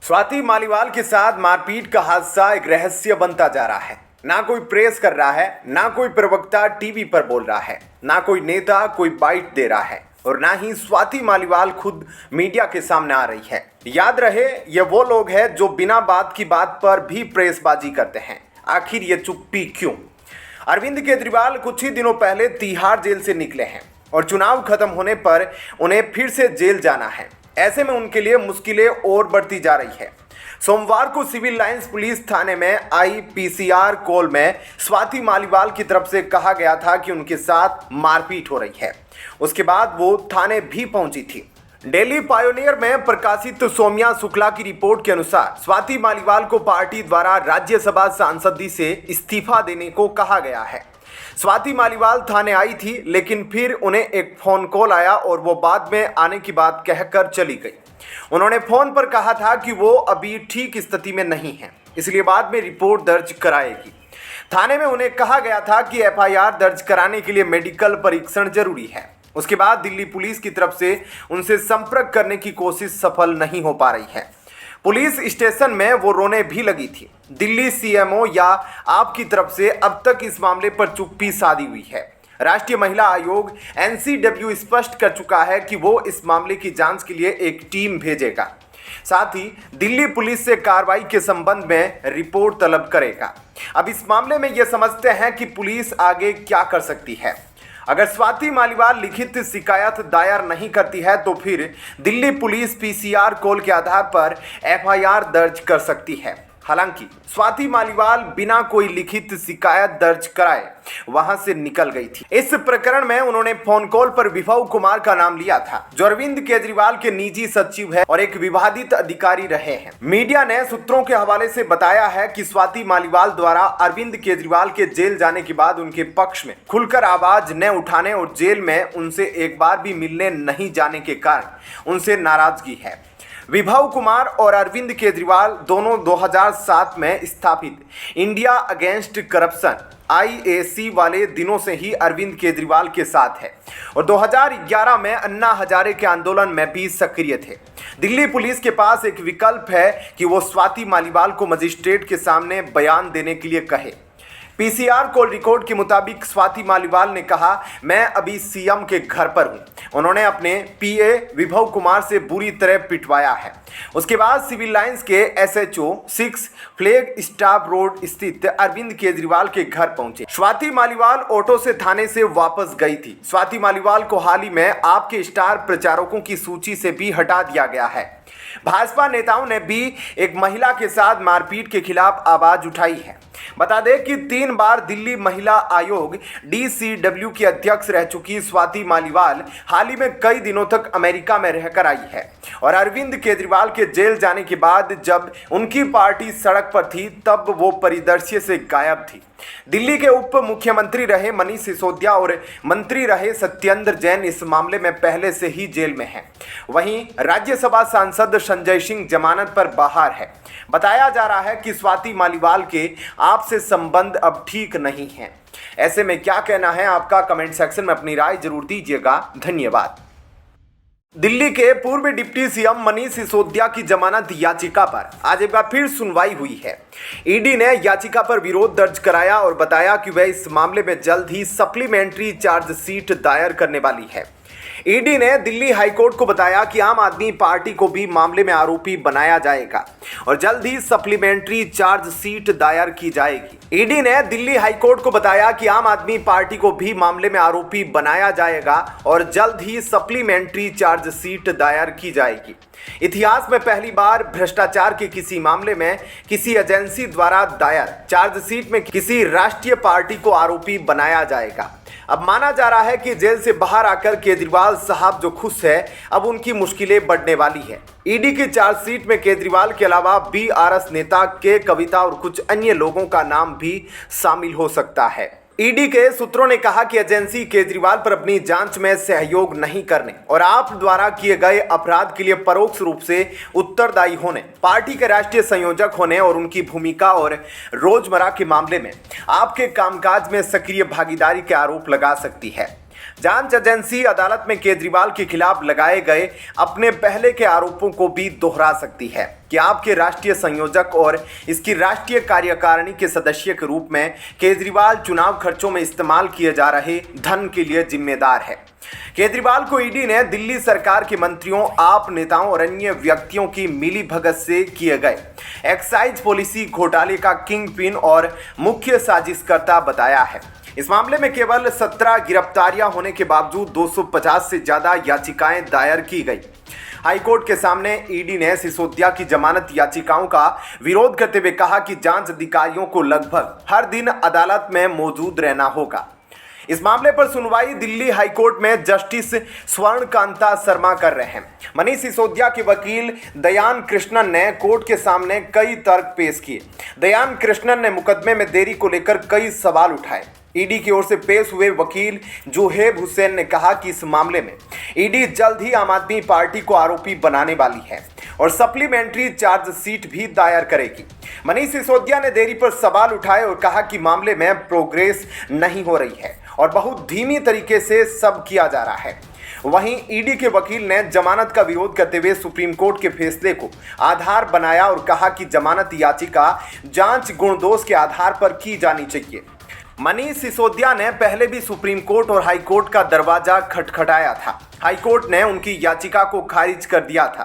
स्वाति मालीवाल के साथ मारपीट का हादसा एक रहस्य बनता जा रहा है। ना कोई प्रेस कर रहा है, ना कोई प्रवक्ता टीवी पर बोल रहा है, ना कोई नेता कोई बाइट दे रहा है और ना ही स्वाति मालीवाल खुद मीडिया के सामने आ रही है। याद रहे, ये वो लोग हैं जो बिना बात की बात पर भी प्रेसबाजी करते हैं। आखिर ये चुप्पी क्यों? अरविंद केजरीवाल कुछ ही दिनों पहले तिहाड़ जेल से निकले हैं और चुनाव खत्म होने पर उन्हें फिर से जेल जाना है। ऐसे में उनके लिए मुश्किलें और बढ़ती जा रही है। सोमवार को सिविल लाइंस पुलिस थाने में आई पीसीआर कॉल में स्वाति मालीवाल की तरफ से कहा गया था कि उनके साथ मारपीट हो रही है। उसके बाद वो थाने भी पहुंची थी। डेली पायोनियर में प्रकाशित सौम्या शुक्ला की रिपोर्ट के अनुसार स्वाति मालीवाल को पार्टी द्वारा राज्यसभा सांसदी से इस्तीफा देने को कहा गया है। स्वाति मालीवाल थाने आई थी, लेकिन फिर उन्हें एक फोन कॉल आया और वो बाद में आने की बात कहकर चली गई। उन्होंने फोन पर कहा था कि वो अभी ठीक स्थिति में नहीं है, इसलिए बाद में रिपोर्ट दर्ज कराएगी। थाने में उन्हें कहा गया था कि एफआईआर दर्ज कराने के लिए मेडिकल परीक्षण जरूरी है। उसके बाद दिल्ली पुलिस की तरफ से उनसे संपर्क करने की कोशिश सफल नहीं हो पा रही है। पुलिस स्टेशन में वो रोने भी लगी थी। दिल्ली सीएमओ या आपकी तरफ से अब तक इस मामले पर चुप्पी साधी हुई है। राष्ट्रीय महिला आयोग एनसीडब्ल्यू स्पष्ट कर चुका है कि वो इस मामले की जांच के लिए एक टीम भेजेगा। साथ ही दिल्ली पुलिस से कार्रवाई के संबंध में रिपोर्ट तलब करेगा। अब इस मामले में ये समझते हैं कि पुलिस आगे क्या कर सकती है। अगर स्वाति मालीवाल लिखित शिकायत दायर नहीं करती है तो फिर दिल्ली पुलिस पीसीआर कॉल के आधार पर एफआईआर दर्ज कर सकती है। हालांकि स्वाति मालीवाल बिना कोई लिखित शिकायत दर्ज कराए वहां से निकल गई थी। इस प्रकरण में उन्होंने फोन कॉल पर विभव कुमार का नाम लिया था, जो अरविंद केजरीवाल के निजी सचिव है और एक विवादित अधिकारी रहे हैं। मीडिया ने सूत्रों के हवाले से बताया है कि स्वाति मालीवाल द्वारा अरविंद केजरीवाल के जेल जाने के बाद उनके पक्ष में खुलकर आवाज न उठाने और जेल में उनसे एक बार भी मिलने नहीं जाने के कारण उनसे नाराजगी है। विभव कुमार और अरविंद केजरीवाल दोनों 2007 में स्थापित इंडिया अगेंस्ट करप्शन IAC वाले दिनों से ही अरविंद केजरीवाल के साथ है और 2011 में अन्ना हजारे के आंदोलन में भी सक्रिय थे। दिल्ली पुलिस के पास एक विकल्प है कि वो स्वाति मालीवाल को मजिस्ट्रेट के सामने बयान देने के लिए कहे। पीसीआर कॉल रिकॉर्ड के मुताबिक स्वाति मालीवाल ने कहा, मैं अभी सीएम के घर पर हूं। उन्होंने अपने पीए विभव कुमार से बुरी तरह पिटवाया है। उसके बाद सिविल लाइंस के SHO 6 फ्लैग स्टाफ रोड स्थित अरविंद केजरीवाल के घर पहुंचे। स्वाति मालीवाल ऑटो से थाने से वापस गई थी। स्वाति मालीवाल को हाल ही में आपके स्टार प्रचारकों की सूची से भी हटा दिया गया है। भाजपा नेताओं ने भी एक महिला के साथ मारपीट के खिलाफ आवाज उठाई है। बता दें कि 3 बार दिल्ली महिला आयोग DCW की अध्यक्ष रह चुकी स्वाति मालीवाल हाल ही में कई दिनों तक अमेरिका में रहकर आई है और अरविंद केजरीवाल के जेल जाने के बाद जब उनकी पार्टी सड़क पर थी तब वो परिदृश्य से गायब थी। दिल्ली के उप मुख्यमंत्री रहे मनीष सिसोदिया और मंत्री रहे सत्येंद्र जैन इस मामले में पहले से ही जेल में हैं। वहीं राज्यसभा सांसद संजय सिंह जमानत पर बाहर है। बताया जा रहा है कि स्वाति मालीवाल के आपसे संबंध अब ठीक नहीं है। ऐसे में क्या कहना है आपका? कमेंट सेक्शन में अपनी राय जरूर दीजिएगा। धन्यवाद। दिल्ली के पूर्व डिप्टी सीएम मनीष सिसोदिया की जमानत याचिका पर आज एक बार फिर सुनवाई हुई है। ईडी ने याचिका पर विरोध दर्ज कराया और बताया कि वह इस मामले में जल्द ही सप्लीमेंट्री चार्जशीट दायर करने वाली है। ईडी ने दिल्ली हाईकोर्ट को बताया कि आम आदमी पार्टी को भी मामले में आरोपी बनाया जाएगा और जल्द ही सप्लीमेंट्री चार्जशीट दायर की जाएगी। ईडी ने दिल्ली हाईकोर्ट को बताया कि आम आदमी पार्टी को भी मामले में आरोपी बनाया जाएगा और जल्द ही सप्लीमेंट्री चार्जशीट दायर की जाएगी। इतिहास में पहली बार भ्रष्टाचार के किसी मामले में किसी एजेंसी द्वारा दायर चार्जशीट में किसी राष्ट्रीय पार्टी को आरोपी बनाया जाएगा। अब माना जा रहा है कि जेल से बाहर आकर केजरीवाल साहब जो खुश है, अब उनकी मुश्किलें बढ़ने वाली है। ईडी की चार्जशीट में केजरीवाल के अलावा BRS नेता के कविता और कुछ अन्य लोगों का नाम भी शामिल हो सकता है। ईडी के सूत्रों ने कहा कि एजेंसी केजरीवाल पर अपनी जांच में सहयोग नहीं करने और आप द्वारा किए गए अपराध के लिए परोक्ष रूप से उत्तरदायी होने, पार्टी के राष्ट्रीय संयोजक होने और उनकी भूमिका और रोजमर्रा के मामले में आपके कामकाज में सक्रिय भागीदारी के आरोप लगा सकती है। जांच एजेंसी अदालत में केजरीवाल के खिलाफ लगाए गए अपने पहले के आरोपों को भी दोहरा सकती है। कि आपके राष्ट्रीय संयोजक और इसकी राष्ट्रीय कार्यकारिणी के सदस्य के रूप में केजरीवाल चुनाव खर्चों में इस्तेमाल किए जा रहे धन के लिए जिम्मेदार है। केजरीवाल को ईडी ने दिल्ली सरकार के मंत्रियों, आप नेताओं और अन्य व्यक्तियों की मिलीभगत से किए गए एक्साइज पॉलिसी घोटाले का किंग पिन और मुख्य साजिशकर्ता बताया है। इस मामले में केवल 17 गिरफ्तारियां होने के बावजूद 250 से ज्यादा याचिकाएं दायर की गई। हाईकोर्ट के सामने ईडी ने सिसोदिया की जमानत याचिकाओं का विरोध करते हुए कहा कि जांच अधिकारियों को लगभग हर दिन अदालत में मौजूद रहना होगा। इस मामले पर सुनवाई दिल्ली हाईकोर्ट में जस्टिस स्वर्णकांता शर्मा कर रहे हैं। मनीष सिसोदिया के वकील दयान कृष्णन ने कोर्ट के सामने कई तर्क पेश किए। दयान कृष्णन ने मुकदमे में देरी को लेकर कई सवाल उठाए। ईडी की ओर से पेश हुए वकील जोहेब हुसैन ने कहा कि इस मामले में ईडी जल्द ही आम आदमी पार्टी को आरोपी बनाने वाली है और सप्लीमेंट्री चार्जशीट भी दायर करेगी। मनीष सिसोदिया ने देरी पर सवाल उठाए और कहा कि मामले में प्रोग्रेस नहीं हो रही है और बहुत धीमी तरीके से सब किया जा रहा है। वहीं ईडी के वकील ने जमानत का विरोध करते हुए सुप्रीम कोर्ट के फैसले को आधार बनाया और कहा कि जमानत याचिका जांच गुणदोष के आधार पर की जानी चाहिए। मनीष सिसोदिया ने पहले भी सुप्रीम कोर्ट और हाई कोर्ट का दरवाजा खटखटाया था। हाई कोर्ट ने उनकी याचिका को खारिज कर दिया था।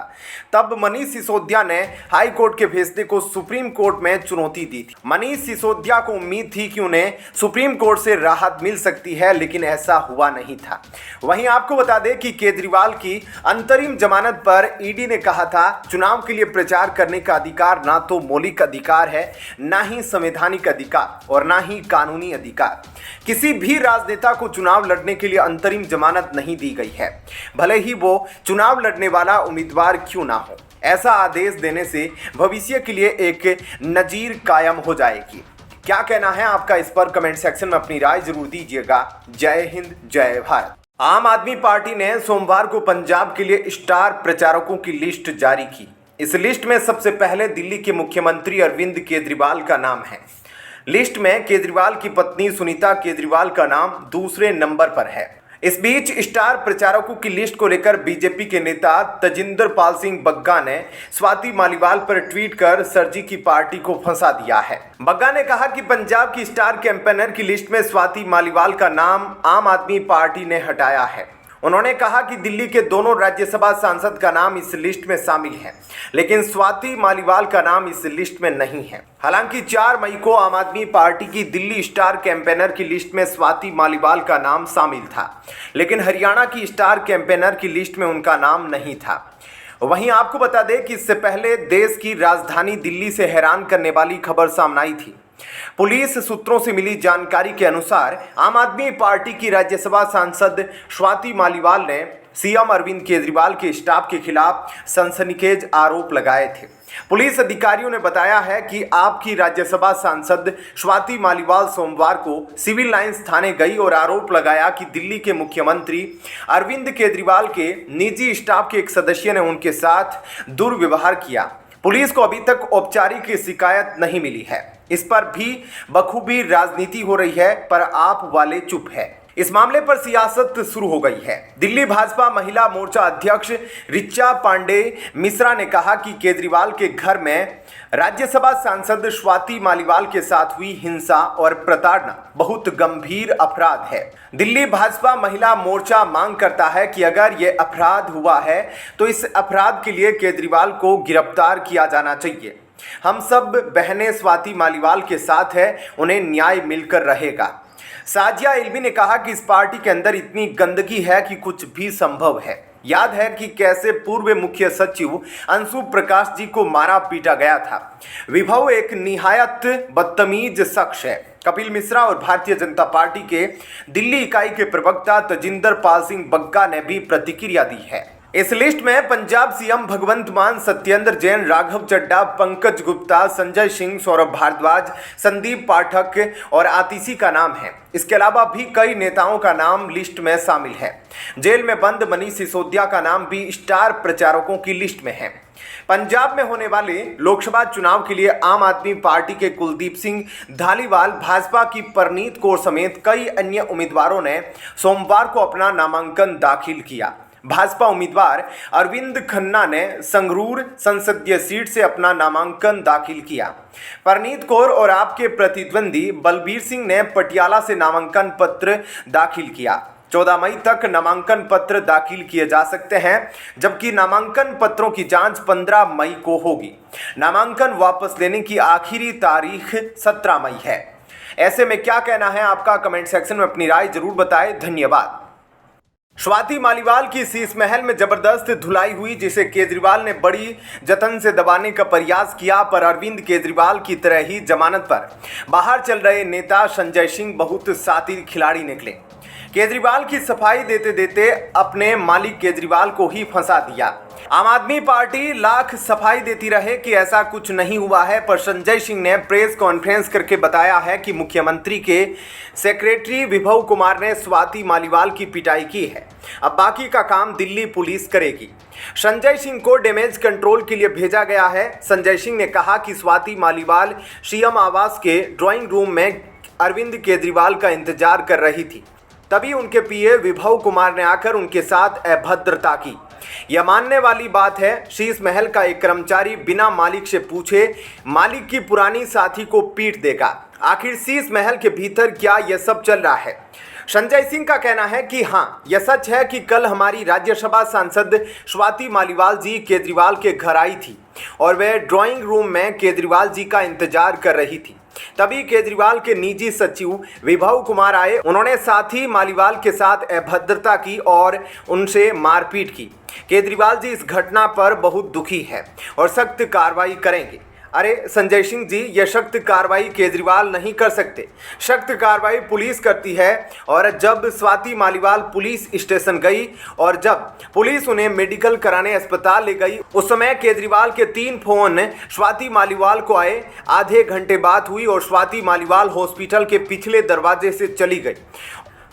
तब मनीष सिसोदिया ने हाई कोर्ट के फैसले को सुप्रीम कोर्ट में चुनौती दी थी। मनीष सिसोदिया को उम्मीद थी कि उन्हें सुप्रीम कोर्ट से राहत मिल सकती है, लेकिन ऐसा हुआ नहीं था। वहीं आपको बता दें कि केजरीवाल की अंतरिम जमानत पर ईडी ने कहा था, चुनाव के लिए प्रचार करने का अधिकार ना तो मौलिक अधिकार है, ना ही संवैधानिक अधिकार और ना ही कानूनी अधिकार। किसी भी राजनेता को चुनाव लड़ने के लिए अंतरिम जमानत नहीं दी गई है, भले ही वो चुनाव लड़ने वाला उम्मीदवार क्यों ना हो। ऐसा आदेश देने से भविष्य के लिए एक नजीर कायम हो जाएगी। क्या कहना है आपका इस पर कमेंट सेक्शन में अपनी राय जरूर दीजिएगा। जय हिंद, जय भारत। आम आदमी पार्टी ने सोमवार को पंजाब के लिए स्टार प्रचारकों की लिस्ट जारी की। इस लिस्ट में सबसे पहले दिल्ली के मुख्यमंत्री अरविंद केजरीवाल का नाम है। लिस्ट में केजरीवाल की पत्नी सुनीता केजरीवाल का नाम दूसरे नंबर पर है। इस बीच स्टार प्रचारकों की लिस्ट को लेकर बीजेपी के नेता तजिंदर पाल सिंह बग्गा ने स्वाति मालीवाल पर ट्वीट कर सर जी की पार्टी को फंसा दिया है। बग्गा ने कहा कि पंजाब की स्टार कैंपेनर की लिस्ट में स्वाति मालीवाल का नाम आम आदमी पार्टी ने हटाया है। उन्होंने कहा कि दिल्ली के दोनों राज्यसभा सांसद का नाम इस लिस्ट में शामिल है, लेकिन स्वाति मालीवाल का नाम इस लिस्ट में नहीं है। हालांकि 4 मई को आम आदमी पार्टी की दिल्ली स्टार कैंपेनर की लिस्ट में स्वाति मालीवाल का नाम शामिल था, लेकिन हरियाणा की स्टार कैंपेनर की लिस्ट में उनका नाम नहीं था। वहीं आपको बता दें कि इससे पहले देश की राजधानी दिल्ली से हैरान करने वाली खबर सामने आई थी। पुलिस सूत्रों से मिली जानकारी के अनुसार आम आदमी पार्टी की राज्यसभा सांसद स्वाति मालीवाल ने सीएम अरविंद केजरीवाल के स्टाफ के खिलाफ सनसनीखेज आरोप लगाए थे। पुलिस अधिकारियों ने बताया है कि आपकी राज्यसभा सांसद स्वाति मालीवाल सोमवार को सिविल लाइंस थाने गई और आरोप लगाया कि दिल्ली के मुख्यमंत्री अरविंद केजरीवाल के निजी स्टाफ के एक सदस्य ने उनके साथ दुर्व्यवहार किया। पुलिस को अभी तक औपचारिक शिकायत नहीं मिली है। इस पर भी बखूबी राजनीति हो रही है, पर आप वाले चुप है। इस मामले पर सियासत शुरू हो गई है। दिल्ली भाजपा महिला मोर्चा अध्यक्ष ऋचा पांडे मिश्रा ने कहा कि केजरीवाल के घर में राज्यसभा सांसद स्वाति मालीवाल के साथ हुई हिंसा और प्रताड़ना बहुत गंभीर अपराध है। दिल्ली भाजपा महिला मोर्चा मांग करता है कि अगर ये अपराध हुआ है तो इस अपराध के लिए केजरीवाल को गिरफ्तार किया जाना चाहिए। हम सब बहनें स्वाति मालीवाल के साथ है, उन्हें न्याय मिलकर रहेगा। साजिया इल्मी ने कहा कि इस पार्टी के अंदर इतनी गंदगी है कि कुछ भी संभव है। याद है कि कैसे पूर्व मुख्य सचिव अंशु प्रकाश जी को मारा पीटा गया था। विभव एक निहायत बदतमीज शख्स है। कपिल मिश्रा और भारतीय जनता पार्टी के दिल्ली इकाई के प्रवक्ता तजिंदर पाल सिंह बग्गा ने भी प्रतिक्रिया दी है। इस लिस्ट में पंजाब सीएम भगवंत मान, सत्येंद्र जैन, राघव चड्ढा, पंकज गुप्ता, संजय सिंह, सौरभ भारद्वाज, संदीप पाठक और आतिशी का नाम है। इसके अलावा भी कई नेताओं का नाम लिस्ट में शामिल है। जेल में बंद मनीष सिसोदिया का नाम भी स्टार प्रचारकों की लिस्ट में है। पंजाब में होने वाले लोकसभा चुनाव के लिए आम आदमी पार्टी के कुलदीप सिंह धालीवाल, भाजपा की परनीत कौर समेत कई अन्य उम्मीदवारों ने सोमवार को अपना नामांकन दाखिल किया। भाजपा उम्मीदवार अरविंद खन्ना ने संगरूर संसदीय सीट से अपना नामांकन दाखिल किया। परनीत कौर और आपके प्रतिद्वंदी बलबीर सिंह ने पटियाला से नामांकन पत्र दाखिल किया। 14 मई तक नामांकन पत्र दाखिल किए जा सकते हैं, जबकि नामांकन पत्रों की जांच 15 मई को होगी। नामांकन वापस लेने की आखिरी तारीख 17 मई है। ऐसे में क्या कहना है आपका? कमेंट सेक्शन में अपनी राय जरूर बताएं। धन्यवाद। स्वाति मालीवाल की शीश महल में जबरदस्त धुलाई हुई, जिसे केजरीवाल ने बड़ी जतन से दबाने का प्रयास किया, पर अरविंद केजरीवाल की तरह ही जमानत पर बाहर चल रहे नेता संजय सिंह बहुत शातिर खिलाड़ी निकले। केजरीवाल की सफाई देते देते अपने मालिक केजरीवाल को ही फंसा दिया। आम आदमी पार्टी लाख सफाई देती रहे कि ऐसा कुछ नहीं हुआ है, पर संजय सिंह ने प्रेस कॉन्फ्रेंस करके बताया है कि मुख्यमंत्री के सेक्रेटरी विभव कुमार ने स्वाति मालीवाल की पिटाई की है। अब बाकी का काम दिल्ली पुलिस करेगी। संजय सिंह को डैमेज कंट्रोल के लिए भेजा गया है। संजय सिंह ने कहा कि स्वाति मालीवाल सीएम आवास के ड्राइंग रूम में अरविंद केजरीवाल का इंतजार कर रही थी, तभी उनके पीए विभव कुमार ने आकर उनके साथ अभद्रता की। यह मानने वाली बात है। शीश महल का एक कर्मचारी बिना मालिक से पूछे मालिक की पुरानी साथी को पीट देगा। आखिर शीश महल के भीतर क्या यह सब चल रहा है? संजय सिंह का कहना है कि हाँ, यह सच है कि कल हमारी राज्यसभा सांसद स्वाति मालीवाल जी केजरीवाल के घर आई थी और वह ड्राइंग रूम में केजरीवाल जी का इंतजार कर रही थी। तभी केजरीवाल के निजी सचिव विभव कुमार आए। उन्होंने साथी मालीवाल के साथ अभद्रता की और उनसे मारपीट की। केजरीवाल जी इस घटना पर बहुत दुखी है और सख्त कार्रवाई करेंगे। अरे संजय सिंह जी, यह सख्त कार्रवाई केजरीवाल नहीं कर सकते, सख्त कार्रवाई पुलिस करती है। और जब स्वाति मालीवाल पुलिस स्टेशन गई और जब पुलिस उन्हें मेडिकल कराने अस्पताल ले गई, उस समय केजरीवाल के 3 फोन स्वाति मालीवाल को आए। आधे घंटे बात हुई और स्वाति मालीवाल हॉस्पिटल के पिछले दरवाजे से चली गई।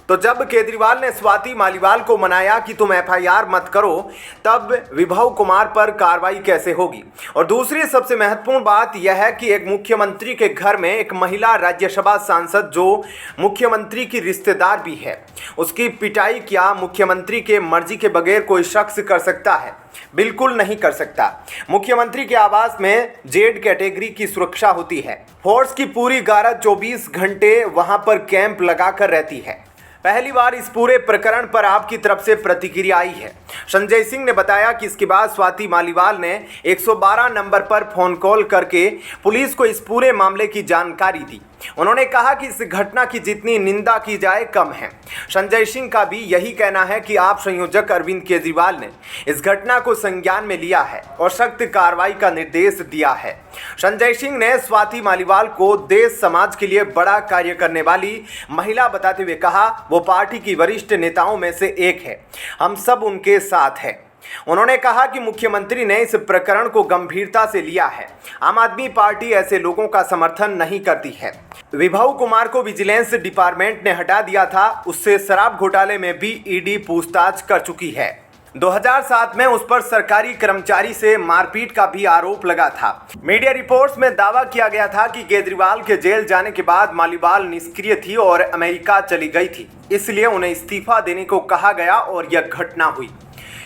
तो जब केजरीवाल ने स्वाति मालीवाल को मनाया कि तुम एफआईआर मत करो, तब विभव कुमार पर कार्रवाई कैसे होगी? और दूसरी सबसे महत्वपूर्ण बात यह है कि एक मुख्यमंत्री के घर में एक महिला राज्यसभा सांसद जो मुख्यमंत्री की रिश्तेदार भी है, उसकी पिटाई क्या मुख्यमंत्री के मर्जी के बगैर कोई शख्स कर सकता है? बिल्कुल नहीं कर सकता। मुख्यमंत्री के आवास में जेड कैटेगरी की सुरक्षा होती है। फोर्स की पूरी गारद 24 घंटे वहां पर कैंप लगाकर रहती है। पहली बार इस पूरे प्रकरण पर आपकी तरफ से प्रतिक्रिया आई है। संजय सिंह ने बताया कि इसके बाद स्वाति मालीवाल ने 112 नंबर पर फोन कॉल करके पुलिस को इस पूरे मामले की जानकारी दी। उन्होंने कहा कि इस घटना की जितनी निंदा की जाए कम है। संजय सिंह का भी यही कहना है कि आप संयोजक अरविंद केजरीवाल ने इस घटना को संज्ञान में लिया है और सख्त कार्रवाई का निर्देश दिया है। संजय सिंह ने स्वाति मालीवाल को देश समाज के लिए बड़ा कार्य करने वाली महिला बताते हुए कहा, वो पार्टी की वरिष्ठ नेताओं में से एक है, हम सब उनके साथ हैं। उन्होंने कहा कि मुख्यमंत्री ने इस प्रकरण को गंभीरता से लिया है। आम आदमी पार्टी ऐसे लोगों का समर्थन नहीं करती है। विभव कुमार को विजिलेंस डिपार्टमेंट ने हटा दिया था, उससे शराब घोटाले में भी ईडी पूछताछ कर चुकी है। 2007 में उस पर सरकारी कर्मचारी से मारपीट का भी आरोप लगा था। मीडिया रिपोर्ट्स में दावा किया गया था कि केजरीवाल के जेल जाने के बाद मालीवाल निष्क्रिय थी और अमेरिका चली गई थी, इसलिए उन्हें इस्तीफा देने को कहा गया और यह घटना हुई।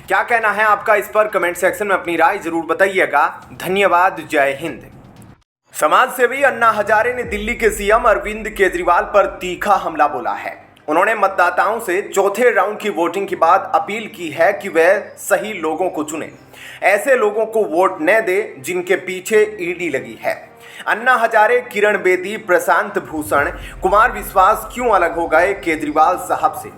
क्या कहना है आपका इस पर? कमेंट सेक्शन में अपनी राय जरूर बताइएगा। धन्यवाद। जय हिंद। समाज सेवी अन्ना हजारे ने दिल्ली के सीएम अरविंद केजरीवाल पर तीखा हमला बोला है। उन्होंने मतदाताओं से चौथे राउंड की वोटिंग के बाद अपील की है कि वह सही लोगों को चुने, ऐसे लोगों को वोट न दे जिनके पीछे ईडी लगी है। अन्ना हजारे, किरण बेदी, प्रशांत भूषण, कुमार विश्वास क्यों अलग हो गए केजरीवाल साहब से?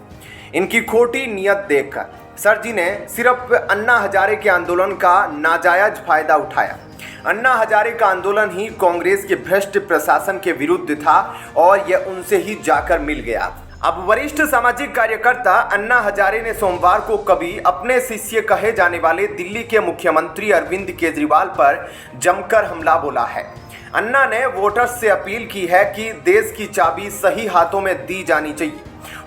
इनकी खोटी नियत देखकर सर जी ने सिर्फ अन्ना हजारे के आंदोलन का नाजायज फायदा उठाया। अन्ना हजारे का आंदोलन ही कांग्रेस के भ्रष्ट प्रशासन के विरुद्ध था और यह उनसे ही जाकर मिल गया। अब वरिष्ठ सामाजिक कार्यकर्ता अन्ना हजारे ने सोमवार को कभी अपने शिष्य कहे जाने वाले दिल्ली के मुख्यमंत्री अरविंद केजरीवाल पर जमकर हमला बोला है। अन्ना ने वोटर्स से अपील की है कि देश की चाबी सही हाथों में दी जानी चाहिए,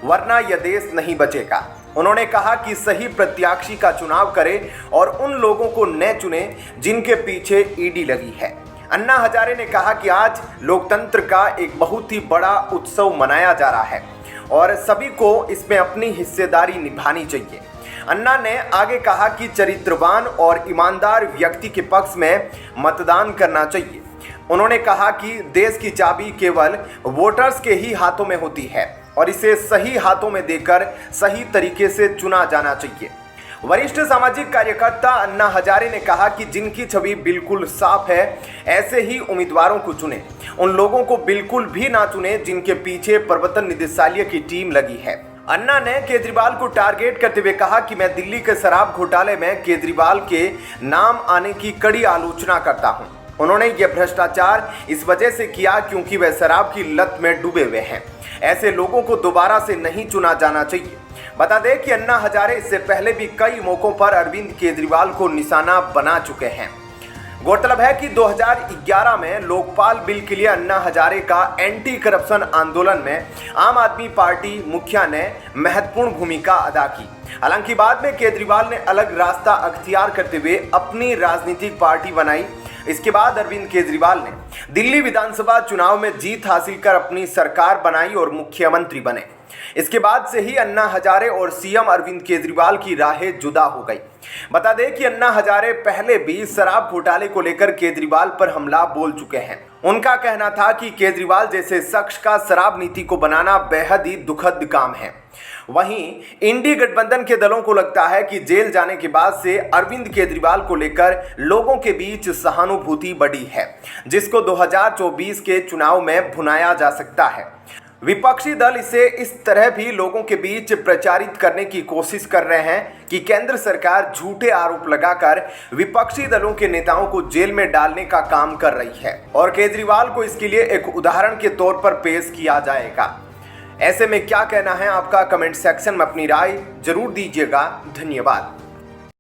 वरना यह देश नहीं बचेगा। उन्होंने कहा कि सही प्रत्याशी का चुनाव करें और उन लोगों को न चुने जिनके पीछे ईडी लगी है। अन्ना हजारे ने कहा कि आज लोकतंत्र का एक बहुत ही बड़ा उत्सव मनाया जा रहा है और सभी को इसमें अपनी हिस्सेदारी निभानी चाहिए। अन्ना ने आगे कहा कि चरित्रवान और ईमानदार व्यक्ति के पक्ष में मतदान करना चाहिए। उन्होंने कहा कि देश की चाबी केवल वोटर्स के ही हाथों में होती है और इसे सही हाथों में देकर सही तरीके से चुना जाना चाहिए। वरिष्ठ सामाजिक कार्यकर्ता अन्ना हजारे ने कहा कि जिनकी छवि बिल्कुल साफ है ऐसे ही उम्मीदवारों को चुने, उन लोगों को बिल्कुल भी ना चुने जिनके पीछे प्रवर्तन निदेशालय की टीम लगी है। अन्ना ने केजरीवाल को टारगेट करते हुए कहा कि मैं दिल्ली के शराब घोटाले में केजरीवाल के नाम आने की कड़ी आलोचना करता हूं। उन्होंने यह भ्रष्टाचार इस वजह से किया क्योंकि वह शराब की लत में डूबे हुए हैं। ऐसे लोगों को दोबारा से नहीं चुना जाना चाहिए। बता दें कि अन्ना हजारे इससे पहले भी कई मौकों पर अरविंद केजरीवाल को निशाना बना चुके हैं। गौरतलब है कि 2011 में लोकपाल बिल के लिए अन्ना हजारे का एंटी करप्शन आंदोलन में आम आदमी पार्टी मुखिया ने महत्वपूर्ण भूमिका अदा की। हालांकि बाद में केजरीवाल ने अलग रास्ता अख्तियार करते हुए अपनी राजनीतिक पार्टी बनाई। इसके बाद अरविंद केजरीवाल ने दिल्ली विधानसभा चुनाव में जीत हासिल कर अपनी सरकार बनाई और मुख्यमंत्री बने। इसके बाद से ही अन्ना हजारे और सीएम अरविंद केजरीवाल की राहें जुदा हो गई। बता दें कि अन्ना हजारे पहले भी शराब घोटाले को लेकर केजरीवाल पर हमला बोल चुके हैं। उनका कहना था कि केजरीवाल जैसे शख्स का शराब नीति को बनाना बेहद ही दुखद काम है। वहीं इंडी गठबंधन के दलों को लगता है कि जेल जाने के बाद से अरविंद केजरीवाल को लेकर लोगों के बीच सहानुभूति बढ़ी है, जिसको 2024 के चुनाव में भुनाया जा सकता है। विपक्षी दल इसे इस तरह भी लोगों के बीच प्रचारित करने की कोशिश कर रहे हैं कि केंद्र सरकार झूठे आरोप लगाकर विपक्षी दलों के नेताओं को जेल में डालने का काम कर रही है और केजरीवाल को इसके लिए एक उदाहरण के तौर पर पेश किया जाएगा। ऐसे में क्या कहना है आपका? कमेंट सेक्शन में अपनी राय जरूर दीजिएगा। धन्यवाद।